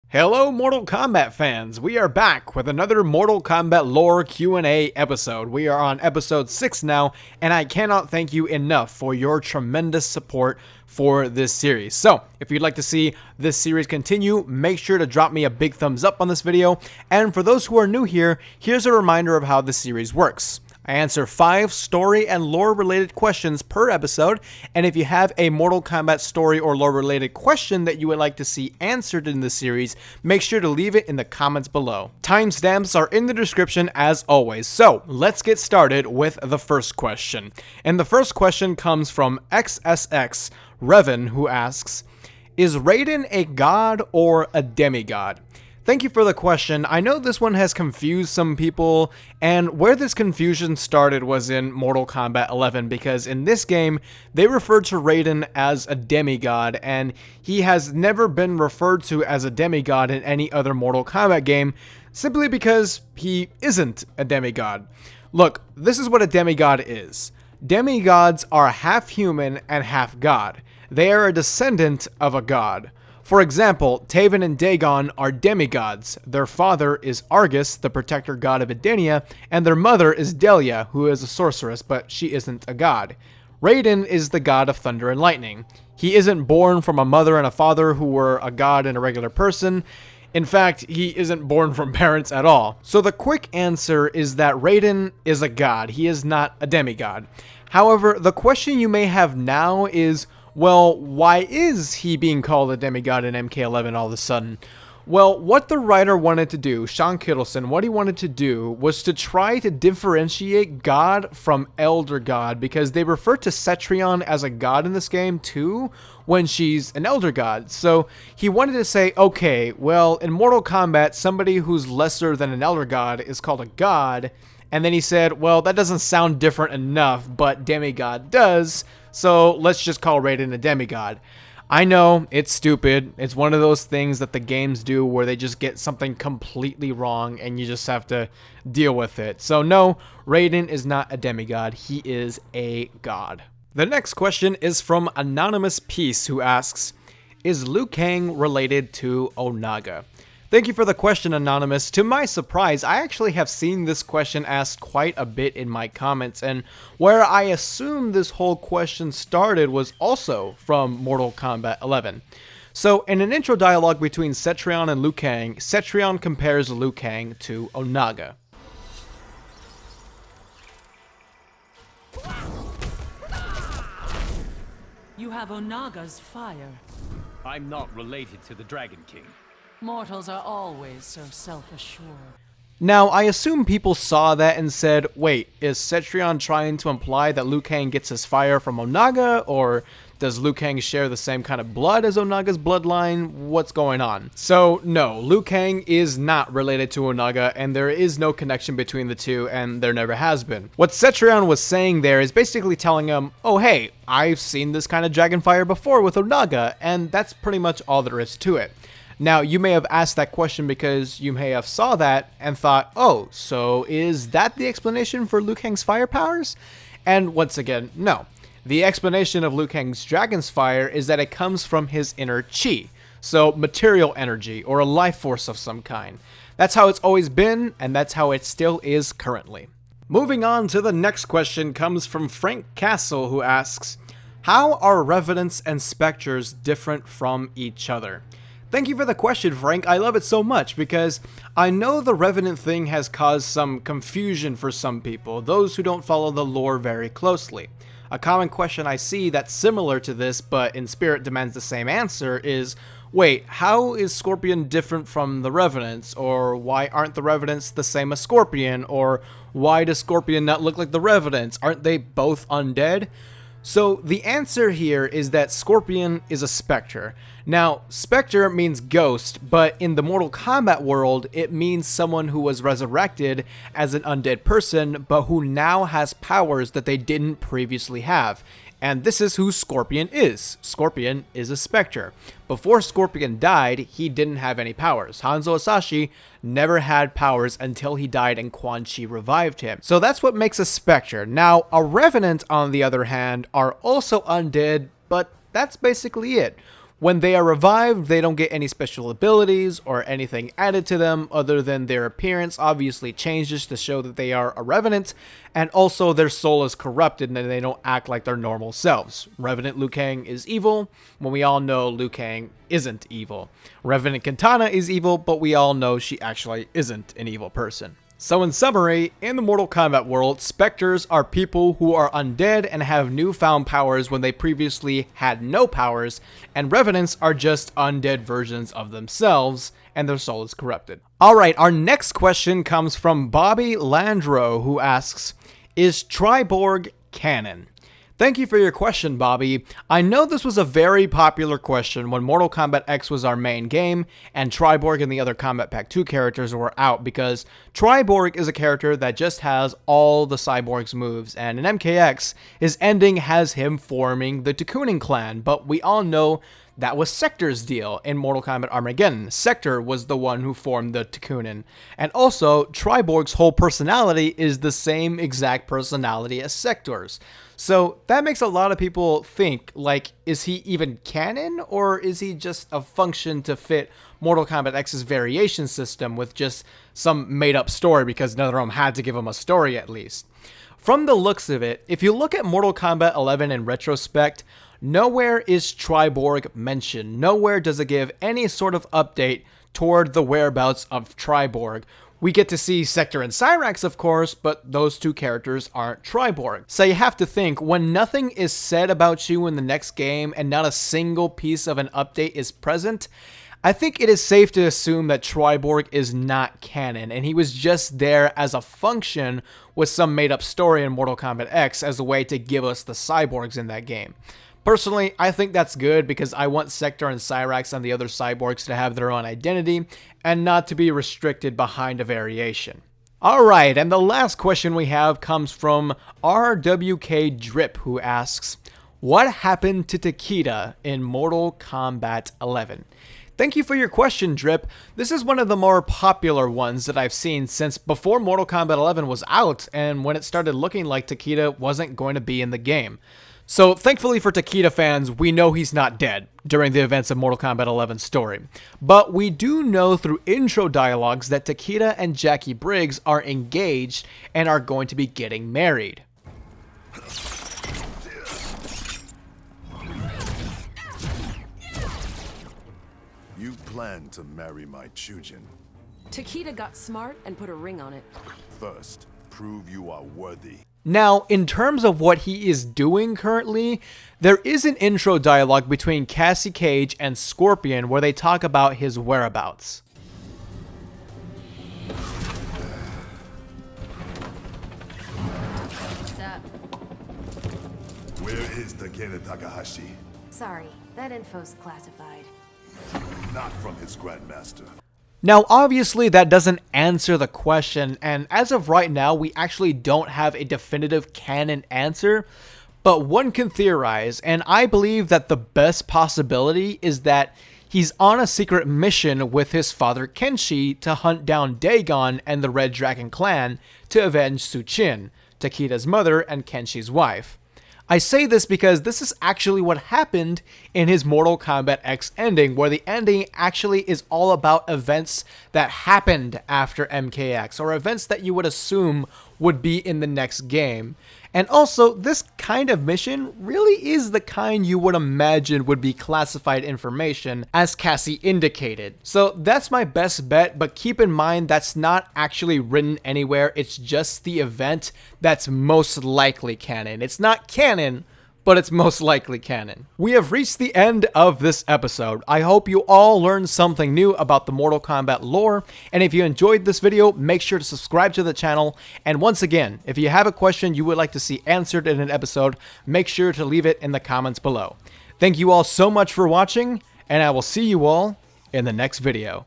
Hello Mortal Kombat fans, we are back with another Mortal Kombat lore Q&A episode. We are on episode 6 now, and I cannot thank you enough for your tremendous support for this series. So, if you'd like to see this series continue, make sure to drop me a big thumbs up on this video, and for those who are new here, here's a reminder of how the series works. I answer 5 story and lore related questions per episode, and if you have a Mortal Kombat story or lore related question that you would like to see answered in this series, make sure to leave it in the comments below. Timestamps are in the description as always, so let's get started with the first question. And the first question comes from XSX Revenant, who asks, is Raiden a god or a demigod? Thank you for the question. I know this one has confused some people, and where this confusion started was in Mortal Kombat 11, because in this game, they referred to Raiden as a demigod, and he has never been referred to as a demigod in any other Mortal Kombat game, simply because he isn't a demigod. Look, this is what a demigod is. Demigods are half human and half god. They are a descendant of a god. For example, Taven and Dagon are demigods. Their father is Argus, the protector god of Edenia, and their mother is Delia, who is a sorceress, but she isn't a god. Raiden is the god of thunder and lightning. He isn't born from a mother and a father who were a god and a regular person. In fact, he isn't born from parents at all. So the quick answer is that Raiden is a god. He is not a demigod. However, the question you may have now is, well, why is he being called a demigod in MK11 all of a sudden? Well, what the writer wanted to do, Sean Kittleson, what he wanted to do was to try to differentiate God from Elder God, because they refer to Cetrion as a god in this game too, when she's an Elder God. So he wanted to say, okay, well, in Mortal Kombat, somebody who's lesser than an Elder God is called a god. And then he said, well, that doesn't sound different enough, but demigod does, so let's just call Raiden a demigod. I know, it's stupid. It's one of those things that the games do where they just get something completely wrong and you just have to deal with it. So no, Raiden is not a demigod, he is a god. The next question is from Anonymous Peace, who asks, is Liu Kang related to Onaga? Thank you for the question, Anonymous. To my surprise, I actually have seen this question asked quite a bit in my comments, and where I assume this whole question started was also from Mortal Kombat 11. So, in an intro dialogue between Cetrion and Liu Kang, Cetrion compares Liu Kang to Onaga. You have Onaga's fire. I'm not related to the Dragon King. Mortals are always so self-assured. Now, I assume people saw that and said, wait, is Cetrion trying to imply that Liu Kang gets his fire from Onaga, or does Liu Kang share the same kind of blood as Onaga's bloodline? What's going on? So, no, Liu Kang is not related to Onaga, and there is no connection between the two, and there never has been. What Cetrion was saying there is basically telling him, oh hey, I've seen this kind of dragon fire before with Onaga, and that's pretty much all there is to it. Now, you may have asked that question because you may have saw that and thought, oh, so is that the explanation for Liu Kang's fire powers? And once again, no. The explanation of Liu Kang's dragon's fire is that it comes from his inner chi, so material energy or a life force of some kind. That's how it's always been, and that's how it still is currently. Moving on to the next question comes from Frank Castle, who asks, how are Revenants and Spectres different from each other? Thank you for the question, Frank. I love it so much because I know the Revenant thing has caused some confusion for some people, those who don't follow the lore very closely. A common question I see that's similar to this, but in spirit demands the same answer is, wait, how is Scorpion different from the Revenants? Or why aren't the Revenants the same as Scorpion? Or why does Scorpion not look like the Revenants? Aren't they both undead? So the answer here is that Scorpion is a Spectre. Now, Spectre means ghost, but in the Mortal Kombat world, it means someone who was resurrected as an undead person, but who now has powers that they didn't previously have. And this is who Scorpion is. Scorpion is a Spectre. Before Scorpion died, he didn't have any powers. Hanzo Hasashi never had powers until he died and Quan Chi revived him. So that's what makes a Spectre. Now, a Revenant, on the other hand, are also undead, but that's basically it. When they are revived, they don't get any special abilities or anything added to them other than their appearance obviously changes to show that they are a Revenant, and also their soul is corrupted and they don't act like their normal selves. Revenant Liu Kang is evil, when we all know Liu Kang isn't evil. Revenant Katana is evil, but we all know she actually isn't an evil person. So in summary, in the Mortal Kombat world, Spectres are people who are undead and have newfound powers when they previously had no powers, and Revenants are just undead versions of themselves, and their soul is corrupted. Alright, our next question comes from Bobby Landro, who asks, is Triborg canon? Thank you for your question, Bobby. I know this was a very popular question when Mortal Kombat X was our main game, and Triborg and the other Kombat Pack 2 characters were out, because Triborg is a character that just has all the Cyborg's moves, and in MKX, his ending has him forming the Takunin clan, but we all know that was Sector's deal in Mortal Kombat Armageddon. Sector was the one who formed the Takunin. And also, Triborg's whole personality is the same exact personality as Sector's. So that makes a lot of people think, like, is he even canon, or is he just a function to fit Mortal Kombat X's variation system with just some made-up story because NetherRealm had to give him a story at least? From the looks of it, if you look at Mortal Kombat 11 in retrospect, nowhere is Triborg mentioned. Nowhere does it give any sort of update toward the whereabouts of Triborg. We get to see Sector and Cyrax, of course, but those two characters aren't Triborg. So you have to think, when nothing is said about you in the next game and not a single piece of an update is present, I think it is safe to assume that Triborg is not canon, and he was just there as a function with some made-up story in Mortal Kombat X as a way to give us the cyborgs in that game. Personally, I think that's good because I want Sector and Cyrax and the other cyborgs to have their own identity and not to be restricted behind a variation. Alright, and the last question we have comes from RWK Drip, who asks, what happened to Takeda in Mortal Kombat 11? Thank you for your question, Drip. This is one of the more popular ones that I've seen since before Mortal Kombat 11 was out and when it started looking like Takeda wasn't going to be in the game. So, thankfully for Takeda fans, we know he's not dead during the events of Mortal Kombat 11's story. But we do know through intro dialogues that Takeda and Jackie Briggs are engaged and are going to be getting married. You plan to marry my Chujin. Takeda got smart and put a ring on it. First, prove you are worthy. Now, in terms of what he is doing currently, there is an intro dialogue between Cassie Cage and Scorpion where they talk about his whereabouts. What's up? Where is Takeda Takahashi? Sorry, that info's classified. Not from his Grandmaster. Now, obviously, that doesn't answer the question, and as of right now, we actually don't have a definitive canon answer, but one can theorize, and I believe that the best possibility is that he's on a secret mission with his father Kenshi to hunt down Dagon and the Red Dragon clan to avenge Suchin, Takeda's mother and Kenshi's wife. I say this because this is actually what happened in his Mortal Kombat X ending, where the ending actually is all about events that happened after MKX, or events that you would assume would be in the next game. And also, this kind of mission really is the kind you would imagine would be classified information, as Cassie indicated. So that's my best bet, but keep in mind that's not actually written anywhere, it's just the event that's most likely canon. It's not canon, but it's most likely canon. We have reached the end of this episode. I hope you all learned something new about the Mortal Kombat lore, and if you enjoyed this video, make sure to subscribe to the channel, and once again, if you have a question you would like to see answered in an episode, make sure to leave it in the comments below. Thank you all so much for watching, and I will see you all in the next video.